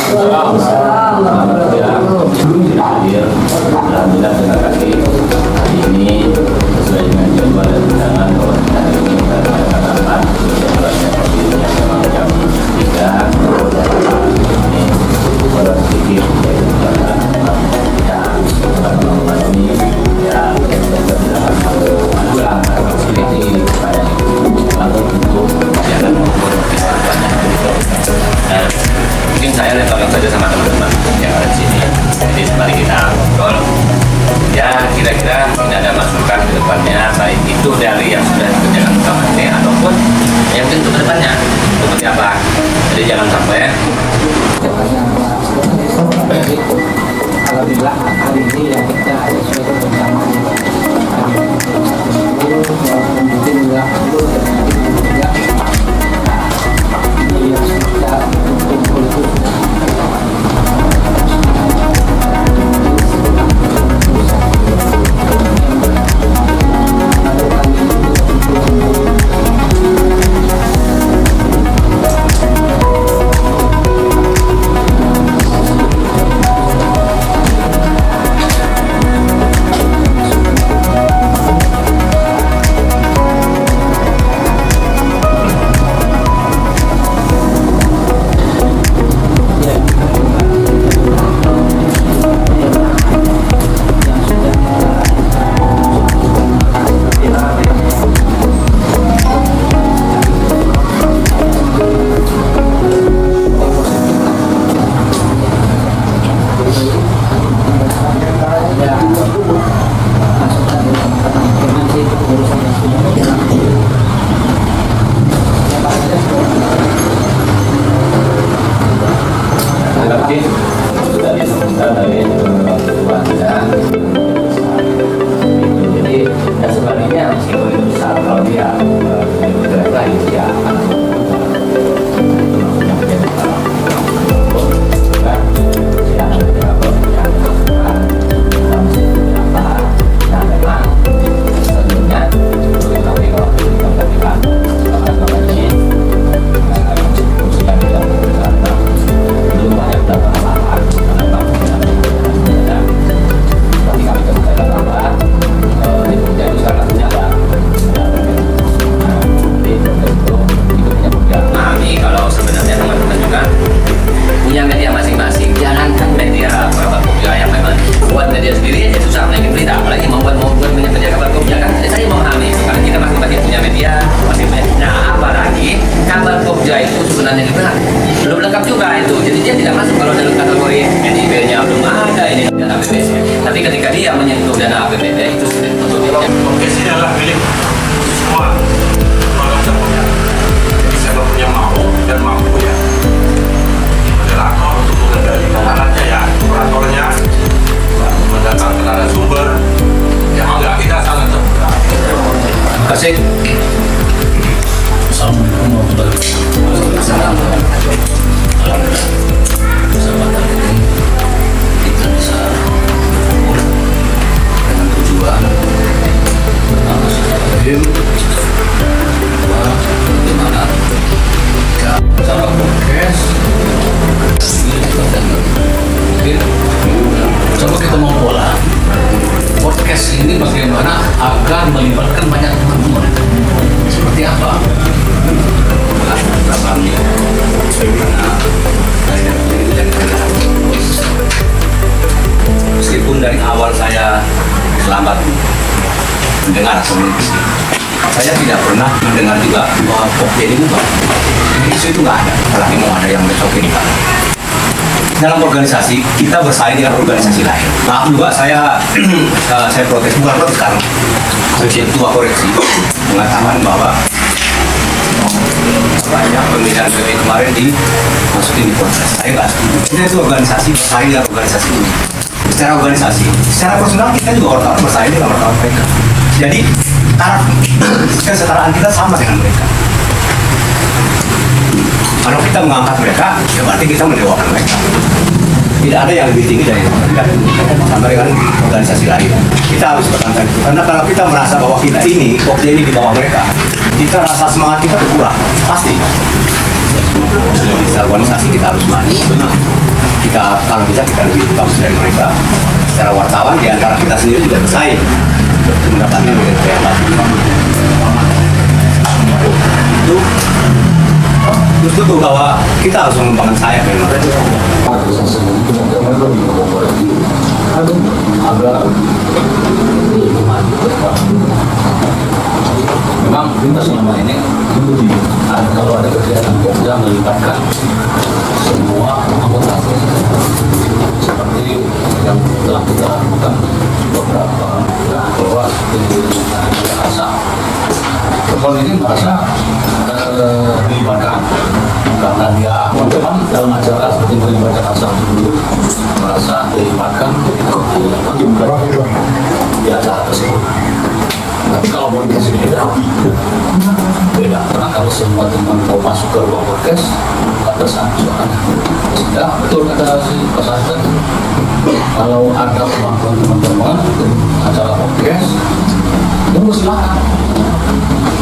Selamat siang. Hadir. Alhamdulillah terima kasih. Hari ini sesuai dengan jadwal dan undangan bahwa kita ini mengadakan memang jam 3 ini pada sedikit yang ini ya pulang ini pada lalu untuk jalan maupun mungkin saya levelkan saja sama teman-teman yang ada di sini. Jadi mari kita ngobrol. Ya kira-kira tidak ada masukan ke depannya, baik itu dari yang sudah dikerjakan utamanya ataupun yang mungkin untuk kedepannya seperti apa. Jadi jangan sampai. Alhamdulillah hari ini yang kita ada suatu bersama mungkin juga ini yang sudah kumpul itu belum lengkap juga itu, jadi dia tidak masuk kalau dalam kategori NIB-nya belum ada ini dana APBD. Tapi ketika dia menyentuh dana APBD itu sudah untuk dia. Podcast ini adalah milik semua keluarga punya. Jadi siapa punya mau dan mampu ya, moderator untuk mengendalikan alatnya ya, operatornya, mendatangkan narasumber. Ya enggak, kita sangat terbuka. Terima kasih. Assalamualaikum warahmatullahi wabarakatuh. Kesempatan ini kita bisa kumpul dengan tujuan pertama silaturahim, kedua bagaimana cara podcast ini kita mungkin coba kita mau pola podcast ini bagaimana agar melibatkan banyak teman-teman. Seperti apa? Kami meskipun dari awal saya selamat mendengar komunikasi, saya tidak pernah mendengar juga bahwa Pokja ini bukan isu itu nggak ada. Apalagi mau ada yang besok ini kan. Dalam organisasi kita bersaing dengan organisasi lain. Maaf juga saya protes, bukan protes sekarang. Ketua koreksi mengatakan bahwa banyak pemilihan PP kemarin dimasukin di proses. Saya nggak setuju. Kita itu organisasi bersaing dengan organisasi ini. Secara organisasi, secara personal kita juga wartawan bersaing dengan wartawan mereka. Jadi taraf kesetaraan kita sama dengan mereka. Kalau kita mengangkat mereka, ya berarti kita mendewakan mereka. Tidak ada yang lebih tinggi dari mereka sama dengan organisasi lain. Kita harus bertahan itu. Karena kalau kita merasa bahwa kita ini, Pokja ini di bawah mereka, kita rasa semangat kita berkurang, pasti. Secara organisasi kita harus maju. kita kalau bisa kita lebih bagus dari mereka. Secara wartawan di antara kita sendiri juga bersaing untuk mendapatkan media yang bagus. Itu terus betul bahwa kita harus mengembangkan sayap memang. Memang kita selama ini kalau ada kegiatan kerja melibatkan semua anggota seperti yang telah kita lakukan beberapa bahwa merasa Kepol ini merasa dilibatkan karena dia teman-teman dalam acara seperti melibatkan asal dulu merasa dilibatkan di acara tersebut. Tapi kalau podcast beda, karena kalau semua teman mau masuk ke ruang podcast, ada sanksinya. Sehingga betul kata si Pak Sarjan, kalau ada kemampuan teman-teman acara podcast, tunggu silakan.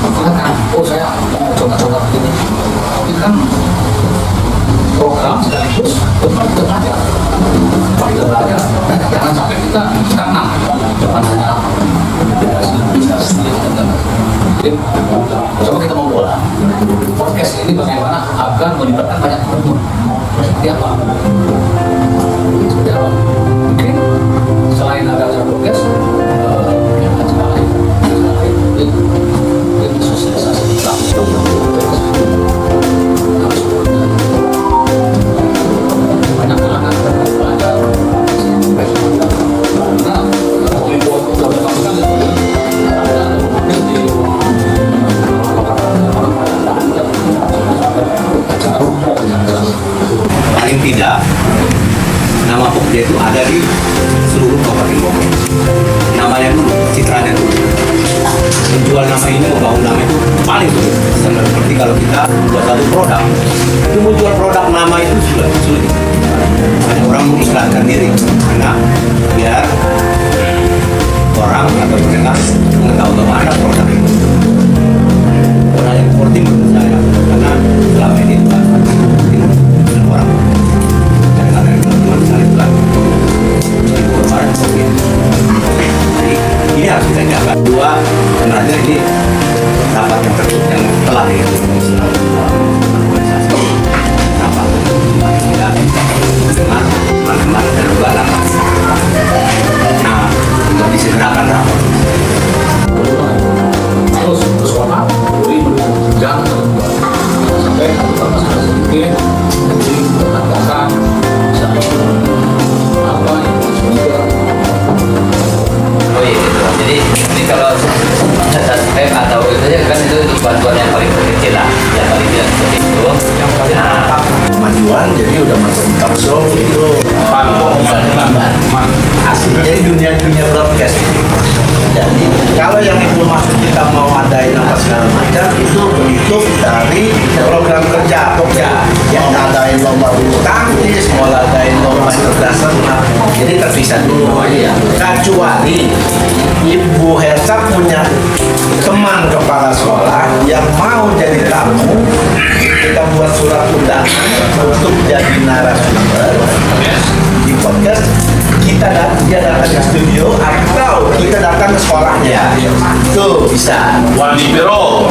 Silakan. Oh saya mau coba-coba begini. Tapi kan program sekaligus teman belajar. Jangan sampai kita stagnan. Jangan hanya coba kita mau bola podcast ini bagaimana agar melibatkan banyak teman-teman seperti apa? Mungkin selain ada acara podcast acara lain mungkin sosialisasi langsung banyak kalangan belajar Paling tidak nama Pokja itu ada di seluruh Kabupaten Bogor. Namanya dulu, citranya dulu. Menjual nama ini, membangun nama itu paling sulit. Seperti kalau kita buat satu produk, itu menjual produk nama itu sulit. Banyak orang mengiklankan diri karena biar orang atau mereka mengetahui bahwa ada produk itu. Orang yang seperti menurut saya, karena selama ini bukan orang kadang-kadang teman-teman saling bilang kemarin seperti ini. Jadi ini harus kita jaga. Dua, sebenarnya ini rapat yang tertutup yang telah organisasi rapat tidak dengan teman-teman dan juga anak. Nah, untuk disegerakan rapat. Terus sekolah, jangan sampai kita masih sedikit mengatakan apa yang juga. Oh iya gitu. Jadi ini kalau subscribe atau itu ya kan itu bantuan yang paling kecil lah, yang paling tidak seperti itu. Yang paling kemajuan jadi udah masuk talkshow itu asli jadi dunia broadcast ini. Jadi kalau yang informasi kita mau adain apa segala macam itu bentuk dari program kerja Pokja yang adain lomba bulu tangkis, mau adain lomba cerdas senam, jadi terpisah dulu. Kecuali Ibu Hersa punya teman kepala sekolah yang mau jadi tamu, kita buat surat undangan untuk jadi narasumber di podcast. Dia datang ke studio atau kita datang ke sekolahnya. Tuh bisa. Wani Biro.